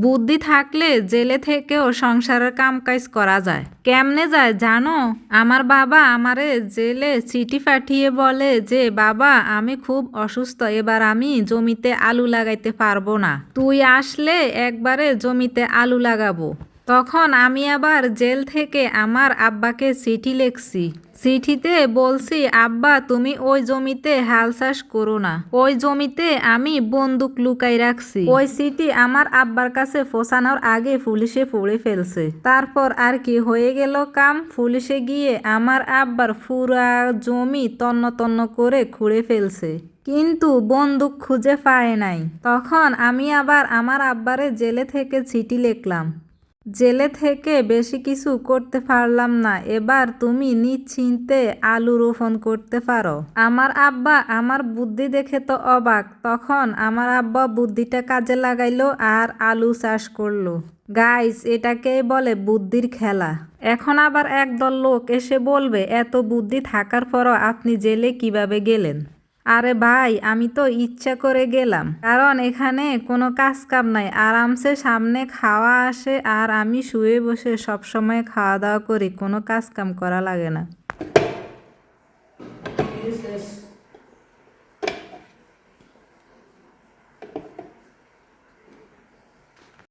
বুদ্ধি থাকলে জেলে থেকেও সংসারের কামকাজ করা যায়। কেমনে যায় জানো? আমার বাবা আমারে জেলে চিঠি পাঠিয়ে বলে যে বাবা আমি খুব অসুস্থ, এবার আমি জমিতে আলু লাগাইতে পারবো না, তুই আসলে একবারে জমিতে আলু লাগাবো। তখন আমি আবার জেল থেকে আমার আব্বাকে চিঠি লিখছি। চিঠিতে বলছি আব্বা তুমি ওই জমিতে হাল চাষ করো না, ওই জমিতে আমি বন্দুক লুকাই রাখছি। ওই চিঠি আমার আব্বার কাছে পৌঁছানোর আগে পুলিশে পড়ে ফেলছে। তারপর আর কি হয়ে গেল কাম, পুলিশে গিয়ে আমার আব্বার পুরা জমি তন্ন তন্ন করে খুঁড়ে ফেলছে, কিন্তু বন্দুক খুঁজে পায় নাই। তখন আমি আবার আমার আব্বারে জেলে থেকে চিঠি লিখলাম, জেলে থেকে বেশি কিছু করতে পারলাম না, এবার তুমি নিশ্চিন্তে আলু রোপণ করতে পারো। আমার আব্বা আমার বুদ্ধি দেখে তো অবাক। তখন আমার আব্বা বুদ্ধিটা কাজে লাগাইলো আর আলু চাষ করলো। গাইস, এটাকেই বলে বুদ্ধির খেলা। এখন আবার একদল লোক এসে বলবে এত বুদ্ধি থাকার পরও আপনি জেলে কিভাবে গেলেন? আরে ভাই, আমি তো ইচ্ছা করে গেলাম, কারণ এখানে কোনো কাজ কাম নাই, আরামসে সামনে খাওয়া আসে আর আমি শুয়ে বসে সবসময় খাওয়া দাওয়া করি, কোনো কাজ কাম করা লাগে না।